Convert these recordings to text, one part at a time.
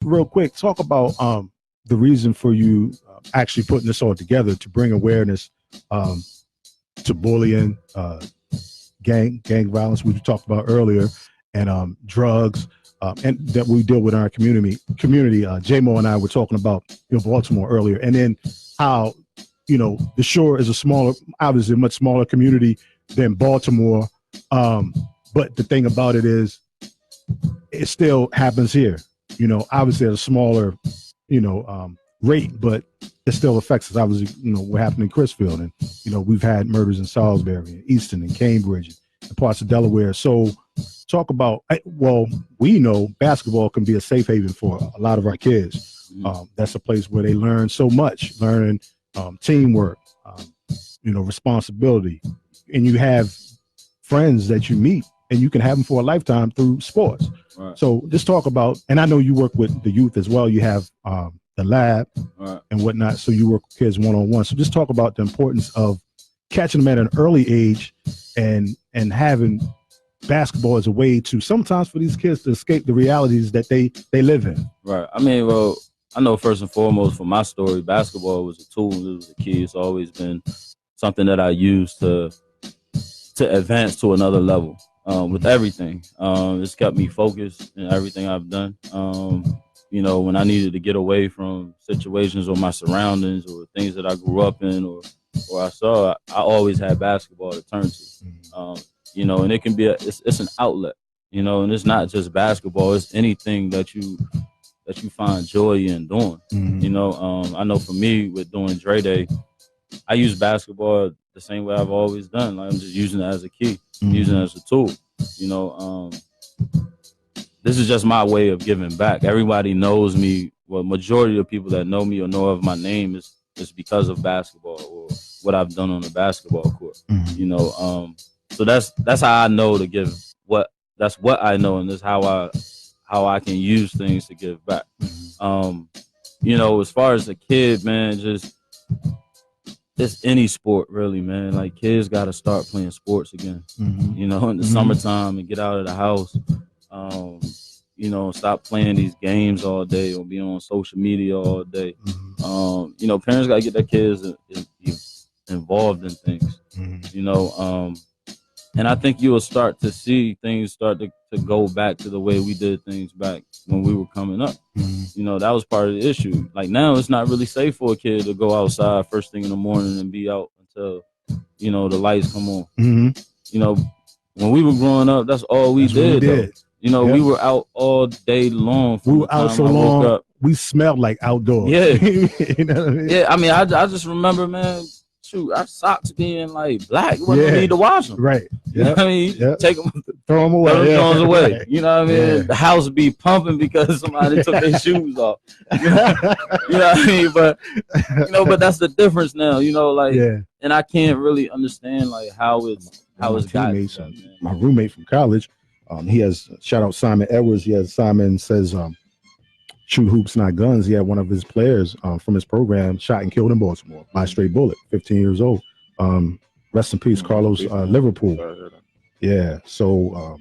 real quick, talk about the reason for you actually putting this all together to bring awareness um, to bullying, gang violence, we talked about earlier, and drugs, and that we deal with in our community. J-Mo and I were talking about Baltimore earlier, and then how the Shore is obviously a much smaller community than Baltimore, but the thing about it is, it still happens here. Obviously at a smaller, rate, but it still affects us. Obviously, what happened in Chrisfield, and we've had murders in Salisbury, and Easton, and Cambridge, and parts of Delaware. So, talk about. Well, we know basketball can be a safe haven for a lot of our kids. That's a place where they learn so much, learning teamwork, responsibility, and you have friends that you meet, and you can have them for a lifetime through sports. Right. So just talk about, and I know you work with the youth as well. You have the lab and whatnot, so you work with kids one-on-one. So just talk about the importance of catching them at an early age and having basketball as a way to sometimes for these kids to escape the realities that they live in. Right. I mean, well, I know first and foremost for my story, basketball was a tool. It was a key. It's always been something that I use to advance to another level. With everything, it's kept me focused in everything I've done. When I needed to get away from situations or my surroundings or things that I grew up in or I saw, I always had basketball to turn to. And it can be it's an outlet, and it's not just basketball. It's anything that you find joy in doing. I know for me with doing Dre Day, I use basketball the same way I've always done. Like, I'm just using it as a key, using it as a tool. This is just my way of giving back. Everybody knows me. Well, majority of people that know me or know of my name is because of basketball or what I've done on the basketball court. So that's how I know to give that's what I know, and that's how I can use things to give back. As far as a kid, man, just it's any sport really, man. Like, kids got to start playing sports again, in the summertime, and get out of the house, stop playing these games all day or be on social media all day. Parents got to get their kids involved in things, and I think you will start to see things start to go back to the way we did things back when we were coming up. That was part of the issue. Like, now it's not really safe for a kid to go outside first thing in the morning and be out until, the lights come on. When we were growing up, that's all we did. We were out all day long. We were out so long, we smelled like outdoors. Yeah. You know what I mean? Yeah, I mean, I just remember, man, shoot, our socks being like black. You wouldn't need to wash them. Right. Yeah. I mean, take them, throw them away. Throw them away. Right. You know what I mean? Yeah. The house would be pumping because somebody took their shoes off. You know what I mean? But but that's the difference now. And I can't really understand like how it's gotten. My roommate from college, he has, shout out Simon Edwards. He has, Simon says, shoot hoops, not guns. He had one of his players from his program shot and killed in Baltimore by a straight bullet, 15 years old. Rest in peace, Carlos Liverpool. Yeah. So,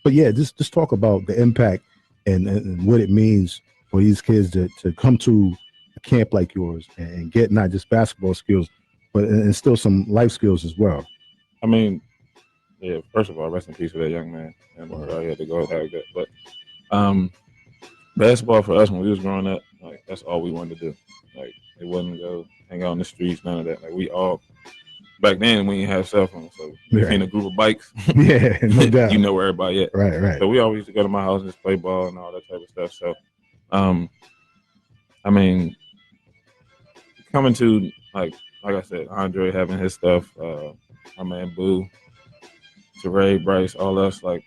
but yeah, just talk about the impact and what it means for these kids to come to a camp like yours and get not just basketball skills, but instill some life skills as well. I mean, yeah, first of all, rest in peace for that young man. And he had to go have that. But basketball for us when we was growing up, like, that's all we wanted to do. Like, it wasn't go hang out in the streets, none of that. Like, we all back then we didn't have cell phones, so we in a group of bikes. Yeah, no doubt. You know where everybody at. Right. So we always used to go to my house and just play ball and all that type of stuff. So I mean, coming to like I said, Andre having his stuff, my man Boo, Teray, Bryce, all us, like,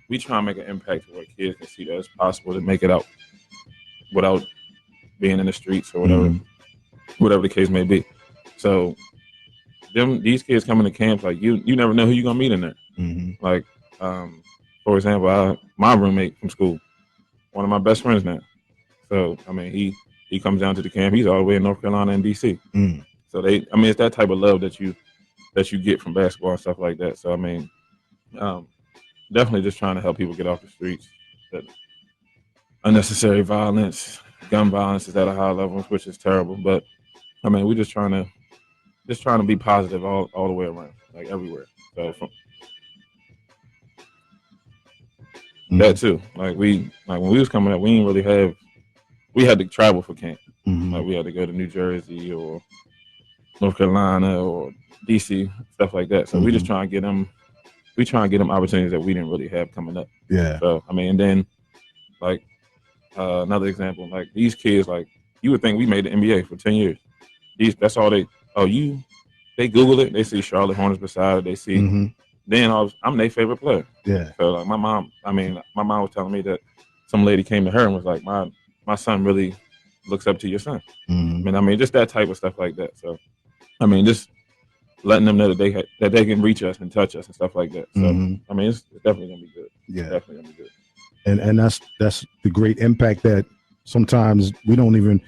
we try and make an impact to where kids can see that it's possible to make it out without being in the streets or whatever the case may be. So these kids coming to camps, like, you never know who you're gonna meet in there. Like, for example, my roommate from school, one of my best friends now. So I mean, he comes down to the camp. He's all the way in North Carolina and DC. So it's that type of love that you get from basketball and stuff like that. So I mean, definitely just trying to help people get off the streets. unnecessary violence, gun violence is at a high level, which is terrible. But I mean, we're just trying to be positive all the way around, like everywhere. So that too, like when we was coming up, we didn't really we had to travel for camp. Like we had to go to New Jersey or North Carolina or DC, stuff like that. So we just trying to get them. We try and get them opportunities that we didn't really have coming up. Yeah. So I mean, and then like another example, like these kids, like you would think we made the NBA for 10 years. That's all they. They Google it. They see Charlotte Hornets beside it. They see. Then I'm their favorite player. Yeah. So like my mom was telling me that some lady came to her and was like, my son really looks up to your son. And I mean, just that type of stuff like that. So I mean, just letting them know that they can reach us and touch us and stuff like that. So I mean, it's definitely gonna be good. Yeah, definitely gonna be good. And that's the great impact that sometimes we don't even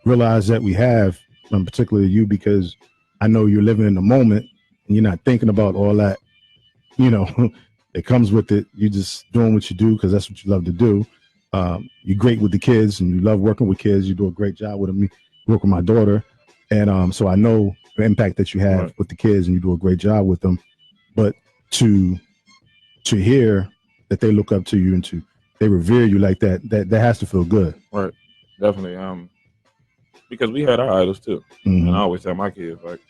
realize that we have, and particularly you, because I know you're living in the moment and you're not thinking about all that, it comes with it. You're just doing what you do because that's what you love to do. You're great with the kids and you love working with kids. You do a great job with them. You work with my daughter. And so I know the impact that you have with the kids and you do a great job with them. But to hear that they look up to you and they revere you like that has to feel good. Right. Definitely. Because we had our idols too. And I always tell my kids, like,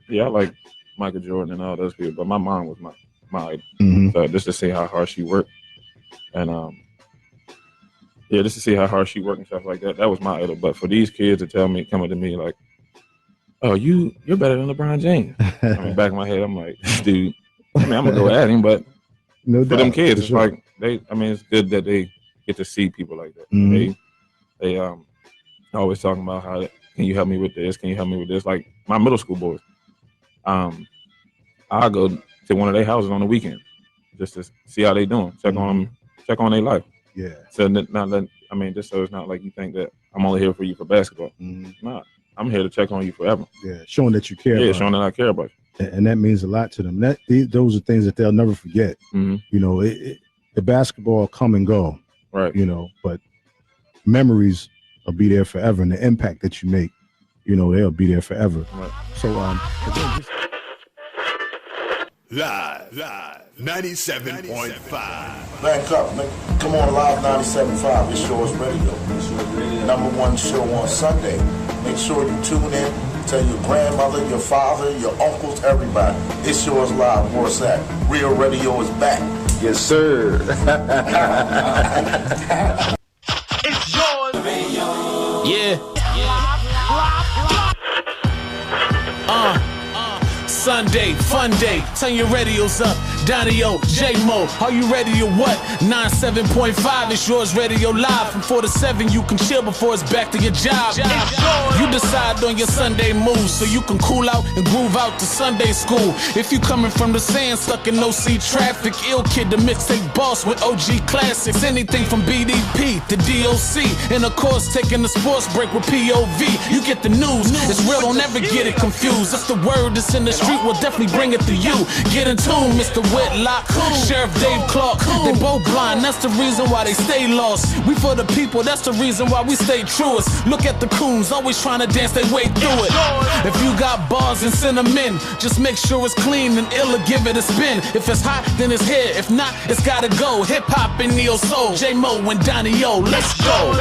yeah, I like Michael Jordan and all those people, but my mom was my idol. So just to see how hard she worked. And just to see how hard she worked and stuff like that was my idol. But for these kids to coming to me like, oh, you're better than LeBron James. I mean, back in my head, I'm like, dude, I mean, I'm gonna go at him, but no for doubt, them kids, it's sure. like it's good that they get to see people like that. They always talking about how can you help me with this? Can you help me with this? Like my middle school boys, I'll go to one of their houses on the weekend just to see how they doing, check on them, check on their life. Yeah. So just so it's not like you think that I'm only here for you for basketball. Nah, I'm here to check on you forever. Yeah, showing that you care. Yeah, showing that I care about you. And that means a lot to them. Those are things that they'll never forget. The basketball come and go, right? But memories will be there forever, and the impact that you make, they'll be there forever. Right. So, Live 97.5. Back up, man. Come on, Live 97.5. It's Yours Radio. #1 show on Sunday. Make sure you tune in. Tell your grandmother, your father, your uncles, everybody. It's Yours Live. What's that? Real Radio is back. Yes, sir. It's Yours Radio. Yeah. Sunday, fun day. Turn your radios up. Donnie O, J-Mo, are you ready to what? 97.5, it's Yours Radio Live. From 4 to 7, you can chill before it's back to your job. You decide on your Sunday moves so you can cool out and groove out to Sunday school. If you coming from the sand, stuck in OC traffic, Ill Kid, the mixtape boss with OG classics. Anything from BDP to DOC. And of course, taking the sports break with POV. You get the news, it's real, don't ever get it confused. That's the word that's in the street, we'll definitely bring it to you. Get in tune, Mr. Whitlock, Sheriff Dave Clark, they both blind, that's the reason why they stay lost. We for the people, that's the reason why we stay truest. Look at the coons, always trying to dance their way through it. If you got bars and send them in, just make sure it's clean and ill or give it a spin. If it's hot, then it's here, if not, it's gotta go. Hip hop and neo soul, J-Mo and Donnie O, let's go.